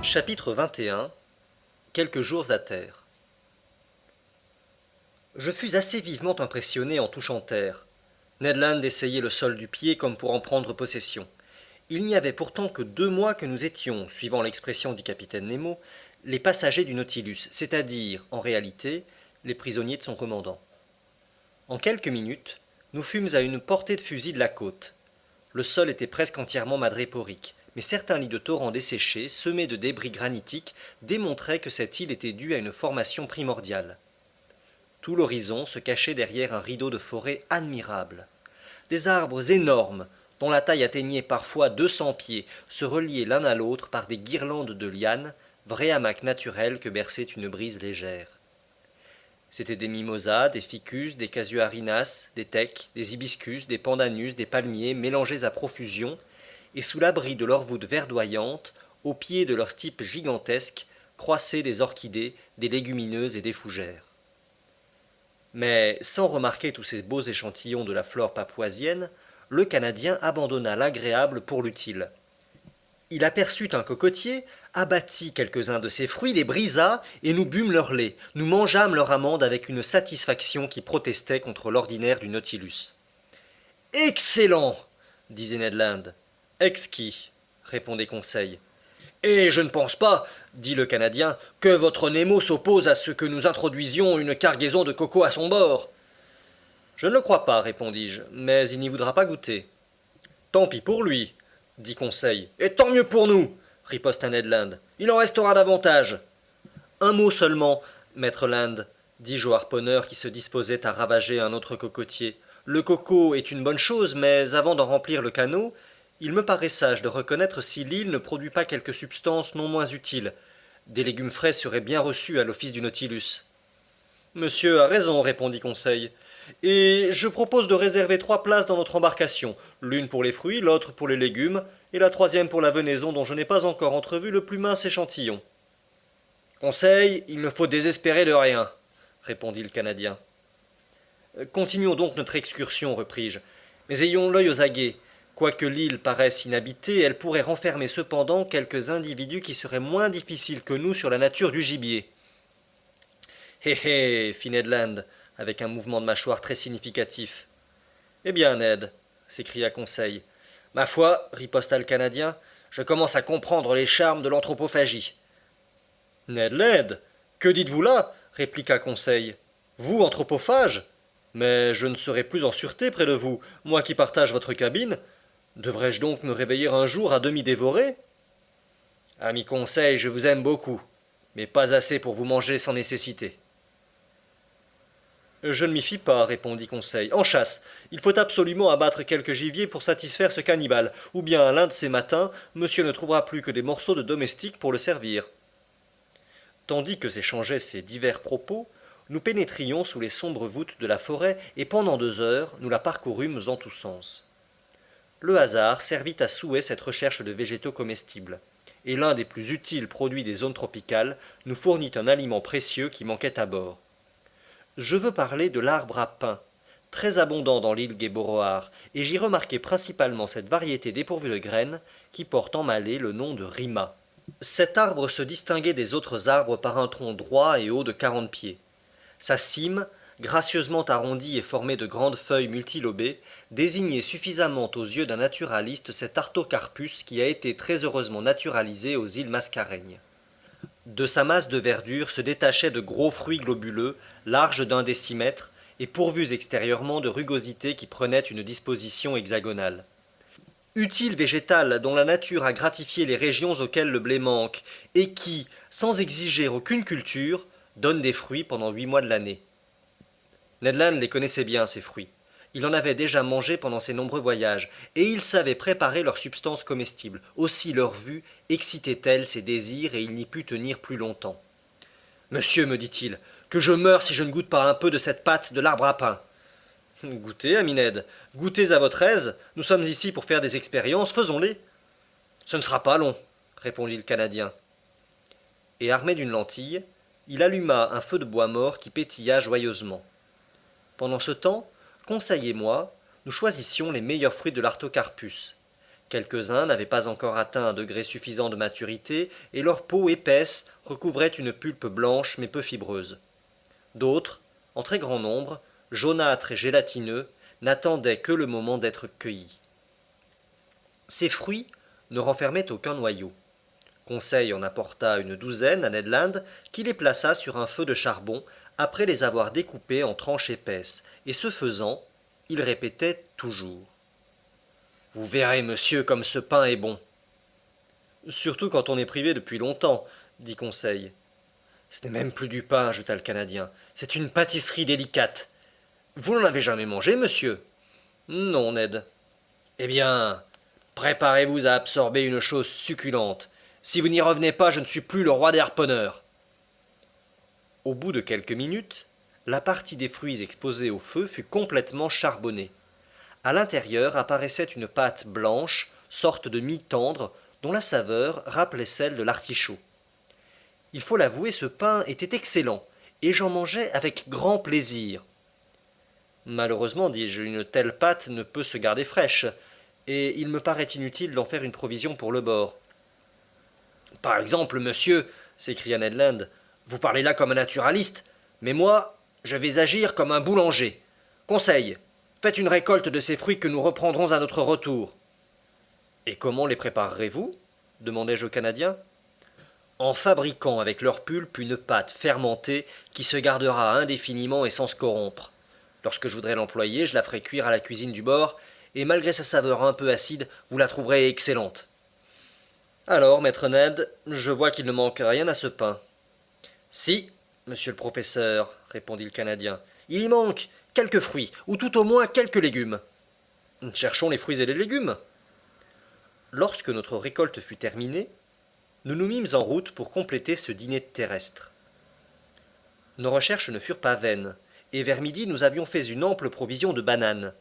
Chapitre 21. Quelques jours à terre. Je fus assez vivement impressionné en touchant terre. Ned Land essayait le sol du pied comme pour en prendre possession. Il n'y avait pourtant que 2 mois que nous étions, suivant l'expression du capitaine Nemo, les passagers du Nautilus, c'est-à-dire, en réalité, les prisonniers de son commandant. En quelques minutes, nous fûmes à une portée de fusil de la côte. Le sol était presque entièrement madréporique, mais certains lits de torrents desséchés, semés de débris granitiques, démontraient que cette île était due à une formation primordiale. Tout l'horizon se cachait derrière un rideau de forêt admirable. Des arbres énormes, dont la taille atteignait parfois 200 pieds, se reliaient l'un à l'autre par des guirlandes de lianes, vrai hamac naturel que berçait une brise légère. C'étaient des mimosas, des ficus, des casuarinas, des tecs, des hibiscus, des pandanus, des palmiers mélangés à profusion, et sous l'abri de leurs voûtes verdoyantes, au pied de leurs stipes gigantesques, croissaient des orchidées, des légumineuses et des fougères. Mais, sans remarquer tous ces beaux échantillons de la flore papouasienne, le Canadien abandonna l'agréable pour l'utile. Il aperçut un cocotier, abattit quelques-uns de ses fruits, les brisa, et nous bûmes leur lait. Nous mangeâmes leur amande avec une satisfaction qui protestait contre l'ordinaire du Nautilus. Excellent, disait Ned Land. Exquis, répondait Conseil. Et je ne pense pas, dit le Canadien, que votre Nemo s'oppose à ce que nous introduisions une cargaison de coco à son bord. Je ne le crois pas, répondis-je, mais il n'y voudra pas goûter. Tant pis pour lui, dit Conseil. Et tant mieux pour nous, riposta Ned Land. Il en restera davantage. Un mot seulement, maître Land, dis-je au harponneur qui se disposait à ravager un autre cocotier. Le coco est une bonne chose, mais avant d'en remplir le canot, il me paraît sage de reconnaître si l'île ne produit pas quelque substance non moins utile. Des légumes frais seraient bien reçus à l'office du Nautilus. Monsieur a raison, répondit Conseil. Et je propose de réserver 3 places dans notre embarcation, l'une pour les fruits, l'autre pour les légumes, et la troisième pour la venaison dont je n'ai pas encore entrevu le plus mince échantillon. Conseil, il ne faut désespérer de rien, répondit le Canadien. Continuons donc notre excursion, repris-je, mais ayons l'œil aux aguets. Quoique l'île paraisse inhabitée, elle pourrait renfermer cependant quelques individus qui seraient moins difficiles que nous sur la nature du gibier. Hé hé, fit Ned Land, avec un mouvement de mâchoire très significatif. Eh bien, Ned, s'écria Conseil. Ma foi, riposta le Canadien, je commence à comprendre les charmes de l'anthropophagie. Ned Land, que dites-vous là répliqua Conseil. Vous, anthropophage? Mais je ne serai plus en sûreté près de vous, moi qui partage votre cabine. Devrais-je donc me réveiller un jour à demi dévoré? Ami Conseil, je vous aime beaucoup, mais pas assez pour vous manger sans nécessité. Je ne m'y fie pas, répondit Conseil. En chasse, il faut absolument abattre quelques gibiers pour satisfaire ce cannibale, ou bien l'un de ces matins, monsieur ne trouvera plus que des morceaux de domestique pour le servir. Tandis que s'échangeaient ces divers propos, nous pénétrions sous les sombres voûtes de la forêt, et pendant 2 heures, nous la parcourûmes en tous sens. Le hasard servit à souhait cette recherche de végétaux comestibles, et l'un des plus utiles produits des zones tropicales nous fournit un aliment précieux qui manquait à bord. Je veux parler de l'arbre à pain, très abondant dans l'île Gueboroar, et j'y remarquai principalement cette variété dépourvue de graines qui porte en malais le nom de rima. Cet arbre se distinguait des autres arbres par un tronc droit et haut de 40 pieds. Sa cime, gracieusement arrondie et formée de grandes feuilles multilobées, désignait suffisamment aux yeux d'un naturaliste cet Artocarpus qui a été très heureusement naturalisé aux îles Mascareignes. De sa masse de verdure se détachaient de gros fruits globuleux, larges d'1 décimètre, et pourvus extérieurement de rugosités qui prenaient une disposition hexagonale. Utile végétal dont la nature a gratifié les régions auxquelles le blé manque, et qui, sans exiger aucune culture, donne des fruits pendant 8 mois de l'année. Ned Land les connaissait bien, ces fruits. Il en avait déjà mangé pendant ses nombreux voyages, et il savait préparer leur substance comestible. Aussi leur vue excitait-elle ses désirs, et il n'y put tenir plus longtemps. Monsieur, me dit-il, que je meure si je ne goûte pas un peu de cette pâte de l'arbre à pain. Goûtez, ami Ned, goûtez à votre aise, nous sommes ici pour faire des expériences, faisons-les. Ce ne sera pas long, répondit le Canadien. Et armé d'une lentille, il alluma un feu de bois mort qui pétilla joyeusement. Pendant ce temps, Conseil et moi, nous choisissions les meilleurs fruits de l'Artocarpus. Quelques-uns n'avaient pas encore atteint un degré suffisant de maturité et leur peau épaisse recouvrait une pulpe blanche mais peu fibreuse. D'autres, en très grand nombre, jaunâtres et gélatineux, n'attendaient que le moment d'être cueillis. Ces fruits ne renfermaient aucun noyau. Conseil en apporta une douzaine à Ned Land, qui les plaça sur un feu de charbon après les avoir découpés en tranches épaisses, et ce faisant, il répétait toujours: Vous verrez, monsieur, comme ce pain est bon. Surtout quand on est privé depuis longtemps, dit Conseil. Ce n'est même plus du pain, ajouta le Canadien. C'est une pâtisserie délicate. Vous n'en avez jamais mangé, monsieur? Non, Ned. Eh bien, préparez-vous à absorber une chose succulente. Si vous n'y revenez pas, je ne suis plus le roi des harponneurs. Au bout de quelques minutes, la partie des fruits exposés au feu fut complètement charbonnée. À l'intérieur apparaissait une pâte blanche, sorte de mie tendre, dont la saveur rappelait celle de l'artichaut. Il faut l'avouer, ce pain était excellent, et j'en mangeais avec grand plaisir. Malheureusement, dis-je, une telle pâte ne peut se garder fraîche, et il me paraît inutile d'en faire une provision pour le bord. Par exemple, monsieur, s'écria Ned Land, vous parlez là comme un naturaliste, mais moi, je vais agir comme un boulanger. Conseil, faites une récolte de ces fruits que nous reprendrons à notre retour. Et comment les préparerez-vous? Demandai-je au Canadien. En fabriquant avec leur pulpe une pâte fermentée qui se gardera indéfiniment et sans se corrompre. Lorsque je voudrais l'employer, je la ferai cuire à la cuisine du bord, et malgré sa saveur un peu acide, vous la trouverez excellente. Alors, maître Ned, je vois qu'il ne manque rien à ce pain. Si, monsieur le professeur, répondit le Canadien, il y manque quelques fruits, ou tout au moins quelques légumes. Cherchons les fruits et les légumes. Lorsque notre récolte fut terminée, nous nous mîmes en route pour compléter ce dîner terrestre. Nos recherches ne furent pas vaines, et vers midi nous avions fait une ample provision de bananes.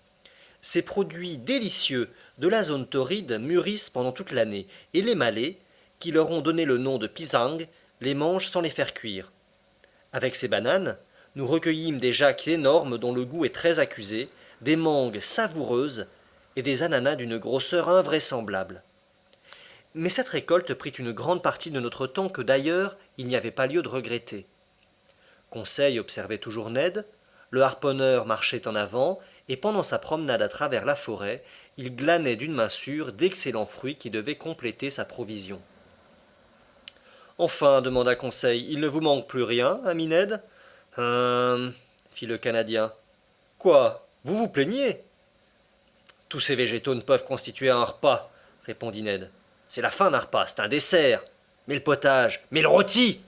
Ces produits délicieux de la zone torride mûrissent pendant toute l'année, et les Malais, qui leur ont donné le nom de pisang, les mangent sans les faire cuire. Avec ces bananes, nous recueillîmes des jacques énormes dont le goût est très accusé, des mangues savoureuses et des ananas d'une grosseur invraisemblable. Mais cette récolte prit une grande partie de notre temps que d'ailleurs il n'y avait pas lieu de regretter. Conseil observait toujours Ned, le harponneur marchait en avant, et pendant sa promenade à travers la forêt, il glanait d'une main sûre d'excellents fruits qui devaient compléter sa provision. Enfin, demanda Conseil, il ne vous manque plus rien, ami Ned? Fit le Canadien. Quoi? Vous vous plaignez? Tous ces végétaux ne peuvent constituer un repas, répondit Ned. C'est la fin d'un repas, c'est un dessert. Mais le potage, mais le rôti!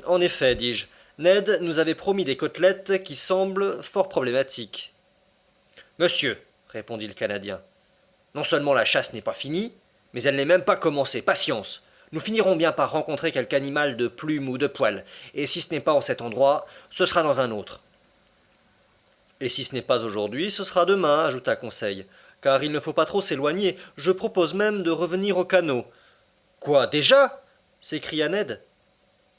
En effet, dis-je, Ned nous avait promis des côtelettes qui semblent fort problématiques. Monsieur, répondit le Canadien, non seulement la chasse n'est pas finie, mais elle n'est même pas commencée. Patience. Nous finirons bien par rencontrer quelque animal de plumes ou de poils, et si ce n'est pas en cet endroit, ce sera dans un autre. Et si ce n'est pas aujourd'hui, ce sera demain, ajouta Conseil, car il ne faut pas trop s'éloigner. Je propose même de revenir au canot. Quoi, déjà? S'écria Ned.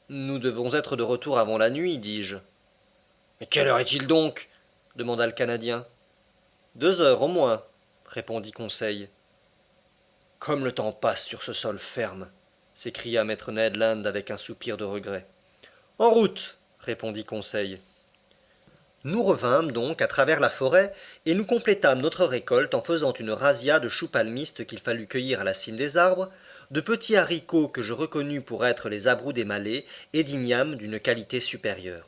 Nous devons être de retour avant la nuit, dis-je. Mais quelle heure est-il donc? Demanda le Canadien. 2 heures au moins, répondit Conseil. Comme le temps passe sur ce sol ferme, s'écria maître Ned Land avec un soupir de regret. En route, répondit Conseil. Nous revînmes donc à travers la forêt, et nous complétâmes notre récolte en faisant une razzia de choux palmistes qu'il fallut cueillir à la cime des arbres, de petits haricots que je reconnus pour être les abrous des Malais, et d'ignames d'une qualité supérieure.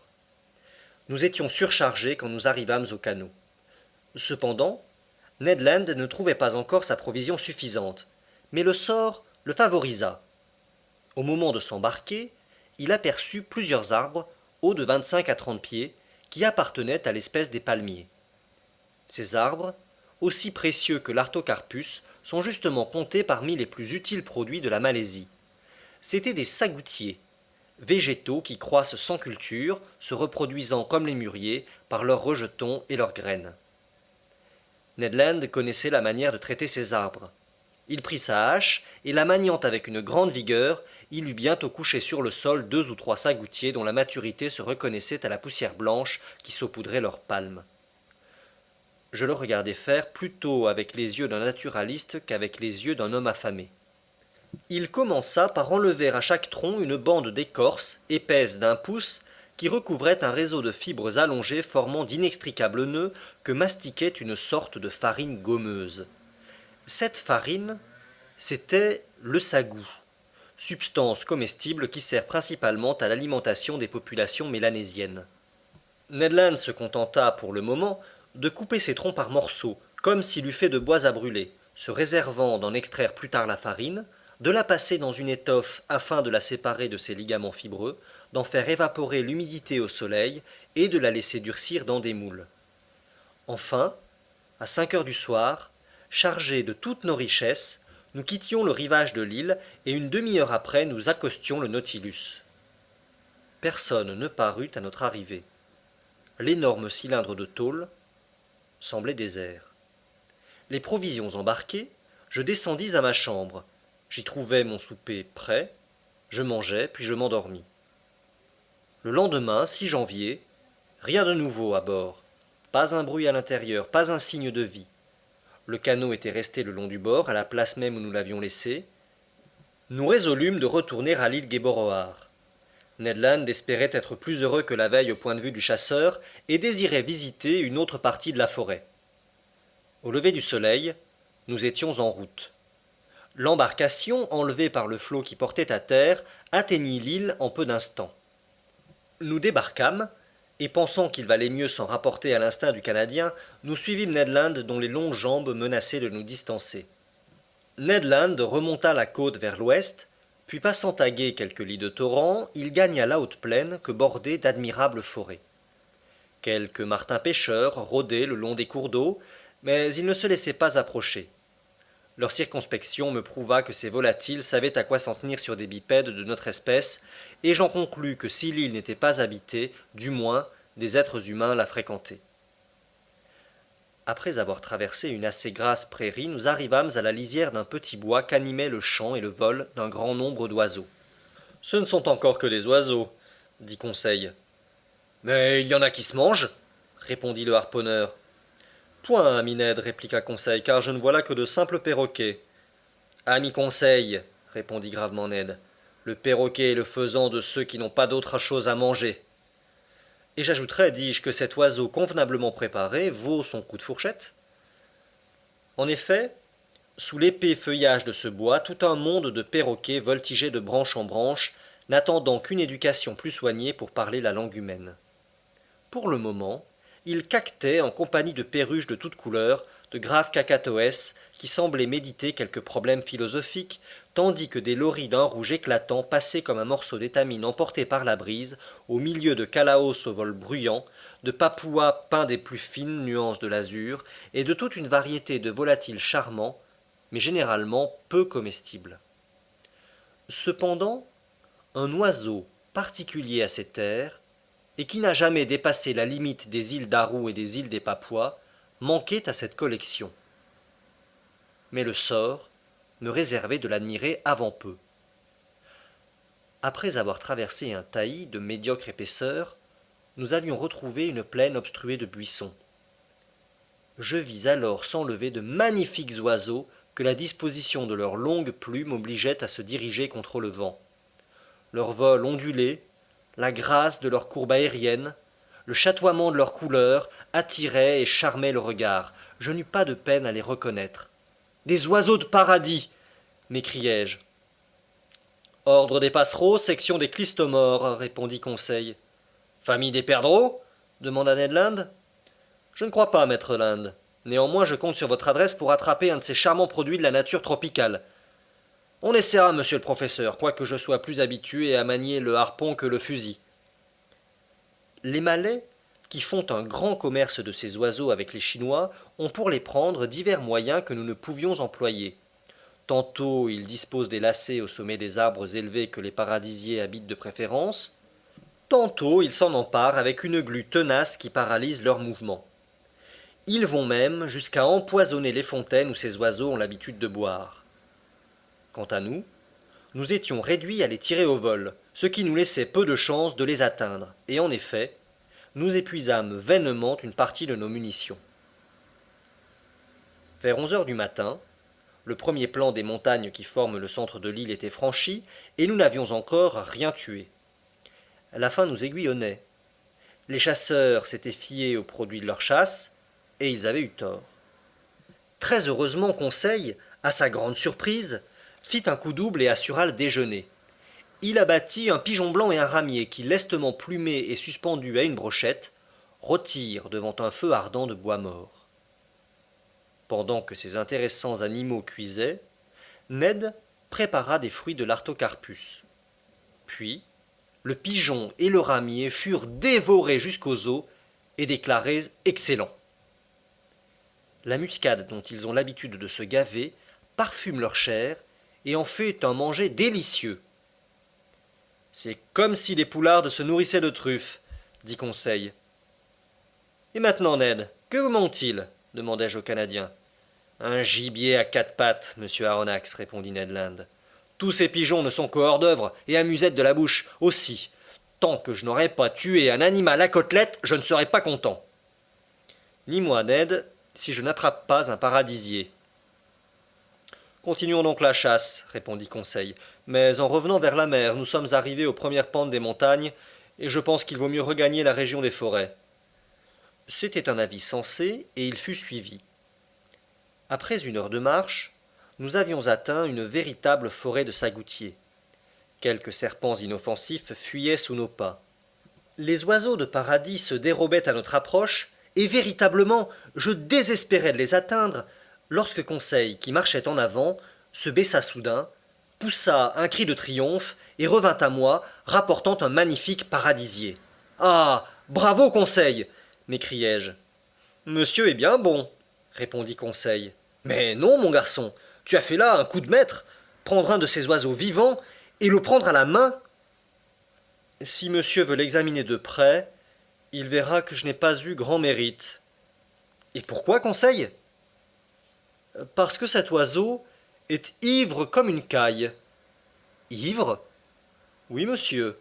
Nous étions surchargés quand nous arrivâmes au canot. Cependant, Ned Land ne trouvait pas encore sa provision suffisante, mais le sort le favorisa. Au moment de s'embarquer, il aperçut plusieurs arbres, hauts de 25 à 30 pieds, qui appartenaient à l'espèce des palmiers. Ces arbres, aussi précieux que l'artocarpus, sont justement comptés parmi les plus utiles produits de la Malaisie. C'étaient des sagoutiers, végétaux qui croissent sans culture, se reproduisant comme les mûriers par leurs rejetons et leurs graines. Ned Land connaissait la manière de traiter ces arbres. Il prit sa hache, et la maniant avec une grande vigueur, il eut bientôt couché sur le sol 2 ou 3 sagoutiers dont la maturité se reconnaissait à la poussière blanche qui saupoudrait leurs palmes. Je le regardais faire plutôt avec les yeux d'un naturaliste qu'avec les yeux d'un homme affamé. Il commença par enlever à chaque tronc une bande d'écorce, épaisse d'1 pouce, qui recouvrait un réseau de fibres allongées formant d'inextricables nœuds que mastiquait une sorte de farine gommeuse. Cette farine, c'était le sagou, substance comestible qui sert principalement à l'alimentation des populations mélanésiennes. Ned Land se contenta, pour le moment, de couper ces troncs par morceaux, comme s'il eût fait de bois à brûler, se réservant d'en extraire plus tard la farine, de la passer dans une étoffe afin de la séparer de ses ligaments fibreux, d'en faire évaporer l'humidité au soleil et de la laisser durcir dans des moules. Enfin, à 5 heures du soir, chargés de toutes nos richesses, nous quittions le rivage de l'île et une demi-heure après nous accostions le Nautilus. Personne ne parut à notre arrivée. L'énorme cylindre de tôle semblait désert. Les provisions embarquées, je descendis à ma chambre. J'y trouvai mon souper prêt, je mangeai, puis je m'endormis. Le lendemain, 6 janvier, rien de nouveau à bord. Pas un bruit à l'intérieur, pas un signe de vie. Le canot était resté le long du bord, à la place même où nous l'avions laissé. Nous résolûmes de retourner à l'île Gueboroar. Ned Land espérait être plus heureux que la veille au point de vue du chasseur et désirait visiter une autre partie de la forêt. Au lever du soleil, nous étions en route. L'embarcation, enlevée par le flot qui portait à terre, atteignit l'île en peu d'instants. Nous débarquâmes, et pensant qu'il valait mieux s'en rapporter à l'instinct du Canadien, nous suivîmes Ned Land dont les longues jambes menaçaient de nous distancer. Ned Land remonta la côte vers l'ouest, puis passant à gué quelques lits de torrent, il gagna la haute plaine que bordaient d'admirables forêts. Quelques martins pêcheurs rôdaient le long des cours d'eau, mais ils ne se laissaient pas approcher. Leur circonspection me prouva que ces volatiles savaient à quoi s'en tenir sur des bipèdes de notre espèce, et j'en conclus que si l'île n'était pas habitée, du moins des êtres humains la fréquentaient. Après avoir traversé une assez grasse prairie, nous arrivâmes à la lisière d'un petit bois qu'animaient le chant et le vol d'un grand nombre d'oiseaux. « Ce ne sont encore que des oiseaux, » dit Conseil. « Mais il y en a qui se mangent, » répondit le harponneur. Point, ami Ned, répliqua Conseil, car je ne vois là que de simples perroquets. Ami Conseil, répondit gravement Ned, le perroquet est le faisan de ceux qui n'ont pas d'autre chose à manger. Et j'ajouterais, dis-je, que cet oiseau convenablement préparé vaut son coup de fourchette. En effet, sous l'épais feuillage de ce bois, tout un monde de perroquets voltigeait de branche en branche, n'attendant qu'une éducation plus soignée pour parler la langue humaine. Pour le moment, il caquetait en compagnie de perruches de toutes couleurs, de graves cacatoès, qui semblaient méditer quelque problème philosophique, tandis que des loris d'un rouge éclatant passaient comme un morceau d'étamine emporté par la brise, au milieu de calaos au vol bruyant, de papouas peints des plus fines nuances de l'azur, et de toute une variété de volatiles charmants, mais généralement peu comestibles. Cependant, un oiseau particulier à ces terres, et qui n'a jamais dépassé la limite des îles d'Aru et des îles des Papouas, manquait à cette collection. Mais le sort me réservait de l'admirer avant peu. Après avoir traversé un taillis de médiocre épaisseur, nous allions retrouver une plaine obstruée de buissons. Je vis alors s'enlever de magnifiques oiseaux que la disposition de leurs longues plumes obligeait à se diriger contre le vent. Leur vol ondulé, la grâce de leur courbe aérienne, le chatoiement de leurs couleurs attiraient et charmaient le regard. Je n'eus pas de peine à les reconnaître. « Des oiseaux de paradis !» m'écriai-je. « Ordre des passereaux, section des clystomores, » répondit Conseil. « Famille des perdreaux » demanda Ned Land. « Je ne crois pas, maître Land. Néanmoins, je compte sur votre adresse pour attraper un de ces charmants produits de la nature tropicale. On essaiera, monsieur le professeur, quoique je sois plus habitué à manier le harpon que le fusil. » Les Malais, qui font un grand commerce de ces oiseaux avec les Chinois, ont pour les prendre divers moyens que nous ne pouvions employer. Tantôt ils disposent des lacets au sommet des arbres élevés que les paradisiers habitent de préférence, tantôt ils s'en emparent avec une glu tenace qui paralyse leurs mouvements. Ils vont même jusqu'à empoisonner les fontaines où ces oiseaux ont l'habitude de boire. Quant à nous, nous étions réduits à les tirer au vol, ce qui nous laissait peu de chance de les atteindre, et en effet, nous épuisâmes vainement une partie de nos munitions. Vers 11 heures du matin, le premier plan des montagnes qui forment le centre de l'île était franchi, et nous n'avions encore rien tué. La faim nous aiguillonnait. Les chasseurs s'étaient fiés aux produits de leur chasse, et ils avaient eu tort. Très heureusement, Conseil, à sa grande surprise, fit un coup double et assura le déjeuner. Il abattit un pigeon blanc et un ramier qui, lestement plumés et suspendus à une brochette, rôtirent devant un feu ardent de bois mort. Pendant que ces intéressants animaux cuisaient, Ned prépara des fruits de l'artocarpus. Puis, le pigeon et le ramier furent dévorés jusqu'aux os et déclarés excellents. La muscade dont ils ont l'habitude de se gaver parfume leur chair et en fait un manger délicieux. C'est comme si les poulardes se nourrissaient de truffes, dit Conseil. Et maintenant, Ned, que vous manque-t-il demandai-je au Canadien. Un gibier à quatre pattes, monsieur Aronnax, répondit Ned Land. Tous ces pigeons ne sont qu'aux hors-d'œuvre et à musette de la bouche aussi. Tant que je n'aurai pas tué un animal à côtelette, je ne serai pas content. Ni moi, Ned, si je n'attrape pas un paradisier. Continuons donc la chasse, répondit Conseil. Mais en revenant vers la mer, nous sommes arrivés aux premières pentes des montagnes, et je pense qu'il vaut mieux regagner la région des forêts. C'était un avis sensé, et il fut suivi. Après une heure de marche, nous avions atteint une véritable forêt de sagoutiers. Quelques serpents inoffensifs fuyaient sous nos pas. Les oiseaux de paradis se dérobaient à notre approche, et véritablement, je désespérais de les atteindre, lorsque Conseil, qui marchait en avant, se baissa soudain, poussa un cri de triomphe et revint à moi, rapportant un magnifique paradisier. Ah. Bravo, Conseil. M'écriai-je. Monsieur est bien bon, répondit Conseil. Mais non, mon garçon, tu as fait là un coup de maître, prendre un de ces oiseaux vivants et le prendre à la main. Si monsieur veut l'examiner de près, il verra que je n'ai pas eu grand mérite. Et pourquoi, Conseil? Parce que cet oiseau est ivre comme une caille. Ivre? Oui, monsieur.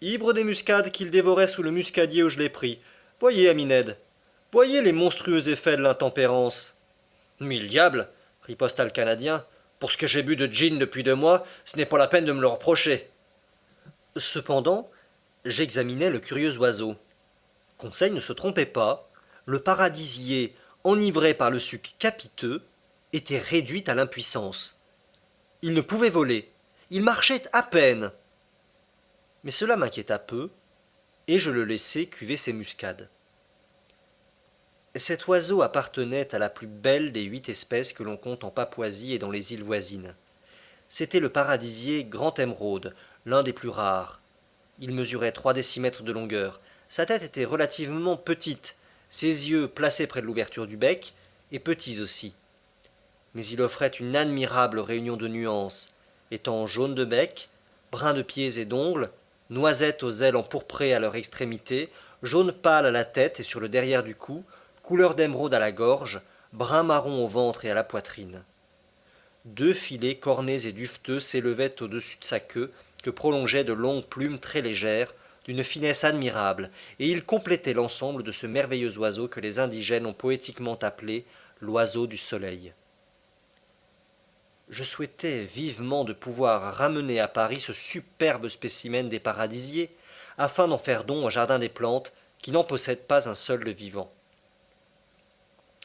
Ivre des muscades qu'il dévorait sous le muscadier où je l'ai pris. Voyez, ami Ned, voyez les monstrueux effets de l'intempérance. Mille diables, riposta le Canadien, pour ce que j'ai bu de gin depuis 2 mois, ce n'est pas la peine de me le reprocher. Cependant, j'examinais le curieux oiseau. Conseil ne se trompait pas, le paradisier, enivré par le suc capiteux, était réduit à l'impuissance. Il ne pouvait voler, il marchait à peine. Mais cela m'inquiéta peu, et je le laissai cuver ses muscades. Cet oiseau appartenait à la plus belle des 8 espèces que l'on compte en Papouasie et dans les îles voisines. C'était le paradisier grand émeraude, l'un des plus rares. Il mesurait 3 décimètres de longueur. Sa tête était relativement petite, ses yeux placés près de l'ouverture du bec, et petits aussi. Mais il offrait une admirable réunion de nuances, étant jaune de bec, brun de pieds et d'ongles, noisette aux ailes empourprées à leur extrémité, jaune pâle à la tête et sur le derrière du cou, couleur d'émeraude à la gorge, brun marron au ventre et à la poitrine. 2 filets cornés et duveteux s'élevaient au-dessus de sa queue, que prolongeaient de longues plumes très légères, d'une finesse admirable, et ils complétaient l'ensemble de ce merveilleux oiseau que les indigènes ont poétiquement appelé l'oiseau du soleil. Je souhaitais vivement de pouvoir ramener à Paris ce superbe spécimen des paradisiers, afin d'en faire don au jardin des plantes, qui n'en possède pas un seul de vivant.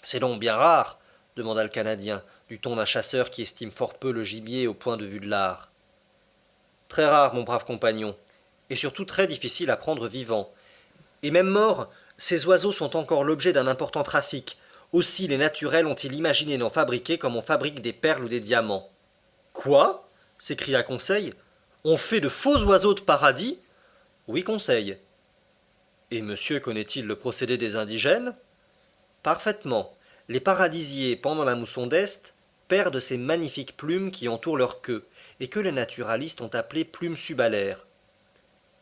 C'est donc bien rare, demanda le Canadien, du ton d'un chasseur qui estime fort peu le gibier au point de vue de l'art. Très rare, mon brave compagnon, et surtout très difficile à prendre vivant. Et même morts, ces oiseaux sont encore l'objet d'un important trafic. Aussi les naturels ont-ils imaginé d'en fabriquer comme on fabrique des perles ou des diamants. Quoi? S'écria Conseil. On fait de faux oiseaux de paradis? Oui, Conseil. Et monsieur connaît-il le procédé des indigènes? Parfaitement. Les paradisiers, pendant la mousson d'Est, perdent ces magnifiques plumes qui entourent leur queue, et que les naturalistes ont appelées plumes subalaires.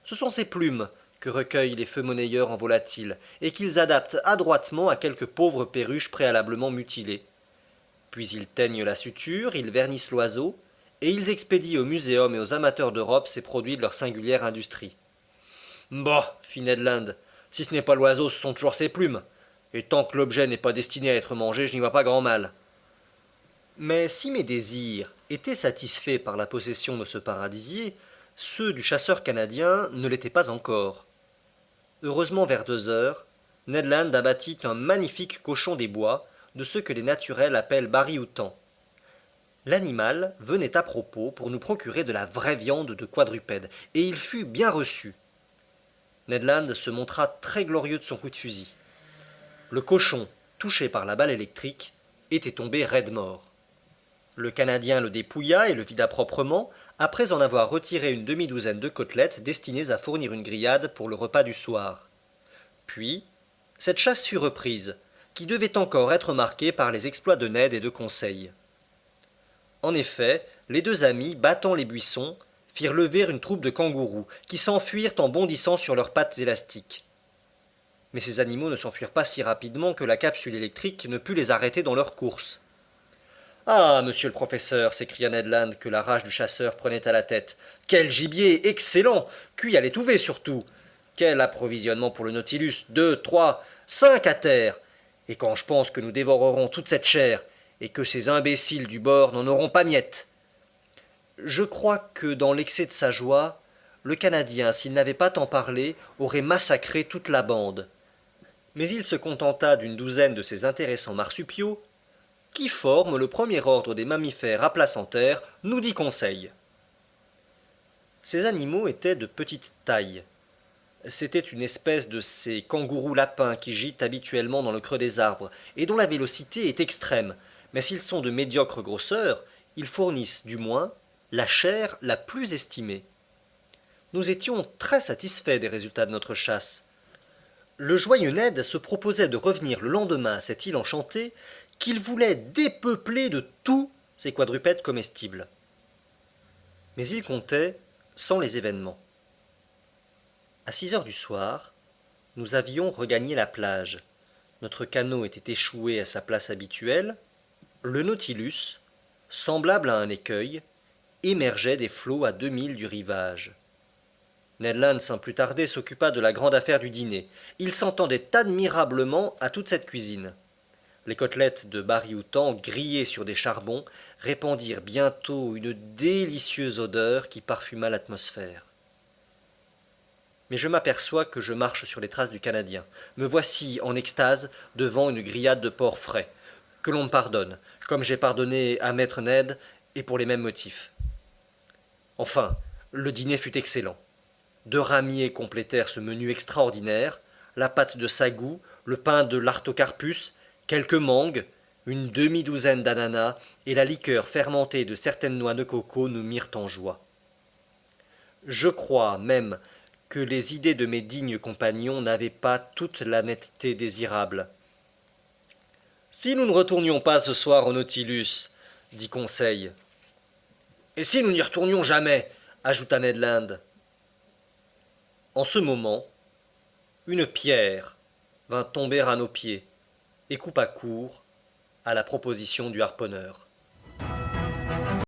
Ce sont ces plumes que recueillent les feux monnayeurs en volatiles, et qu'ils adaptent adroitement à quelques pauvres perruches préalablement mutilées. Puis ils teignent la suture, ils vernissent l'oiseau, et ils expédient aux muséums et aux amateurs d'Europe ces produits de leur singulière industrie. Bah, fit Ned Land, si ce n'est pas l'oiseau, ce sont toujours ses plumes. Et tant que l'objet n'est pas destiné à être mangé, je n'y vois pas grand mal. Mais si mes désirs étaient satisfaits par la possession de ce paradisier, ceux du chasseur canadien ne l'étaient pas encore. Heureusement, vers 2 heures, Ned Land abattit un magnifique cochon des bois, de ceux que les naturels appellent bari-outans. L'animal venait à propos pour nous procurer de la vraie viande de quadrupède, et il fut bien reçu. Ned Land se montra très glorieux de son coup de fusil. Le cochon, touché par la balle électrique, était tombé raide mort. Le Canadien le dépouilla et le vida proprement, après en avoir retiré une demi-douzaine de côtelettes destinées à fournir une grillade pour le repas du soir. Puis, cette chasse fut reprise, qui devait encore être marquée par les exploits de Ned et de Conseil. En effet, les deux amis, battant les buissons, firent lever une troupe de kangourous, qui s'enfuirent en bondissant sur leurs pattes élastiques. Mais ces animaux ne s'enfuirent pas si rapidement que la capsule électrique ne put les arrêter dans leur course. Ah, monsieur le professeur, s'écria Ned Land, que la rage du chasseur prenait à la tête. Quel gibier excellent, cuit à l'étouvé surtout. Quel approvisionnement pour le Nautilus, 2, 3, 5 à terre. Et quand je pense que nous dévorerons toute cette chair, et que ces imbéciles du bord n'en auront pas miette. Je crois que dans l'excès de sa joie, le Canadien, s'il n'avait pas tant parlé, aurait massacré toute la bande. Mais il se contenta d'une douzaine de ces intéressants marsupiaux, qui forment le premier ordre des mammifères à placentaires, nous dit Conseil. Ces animaux étaient de petite taille. C'était une espèce de ces kangourous lapins qui gîtent habituellement dans le creux des arbres, et dont la vélocité est extrême, mais s'ils sont de médiocre grosseur, ils fournissent, du moins, la chair la plus estimée. Nous étions très satisfaits des résultats de notre chasse. Le joyeux Ned se proposait de revenir le lendemain à cette île enchantée, qu'il voulait dépeupler de tous ces quadrupèdes comestibles. Mais il comptait sans les événements. À 6 heures du soir, nous avions regagné la plage. Notre canot était échoué à sa place habituelle. Le Nautilus, semblable à un écueil, émergeait des flots à 2 milles du rivage. Ned Land, sans plus tarder, s'occupa de la grande affaire du dîner. Il s'entendait admirablement à toute cette cuisine. Les côtelettes de bari-outans, grillées sur des charbons, répandirent bientôt une délicieuse odeur qui parfuma l'atmosphère. Mais je m'aperçois que je marche sur les traces du Canadien. Me voici en extase devant une grillade de porc frais. Que l'on me pardonne, comme j'ai pardonné à maître Ned, et pour les mêmes motifs. Enfin, le dîner fut excellent. 2 ramiers complétèrent ce menu extraordinaire, la pâte de sagou, le pain de l'artocarpus, quelques mangues, une demi-douzaine d'ananas et la liqueur fermentée de certaines noix de coco nous mirent en joie. Je crois même que les idées de mes dignes compagnons n'avaient pas toute la netteté désirable. Si nous ne retournions pas ce soir au Nautilus, dit Conseil. Et si nous n'y retournions jamais, ajouta Ned Land. En ce moment, une pierre vint tomber à nos pieds et coupa court à la proposition du harponneur.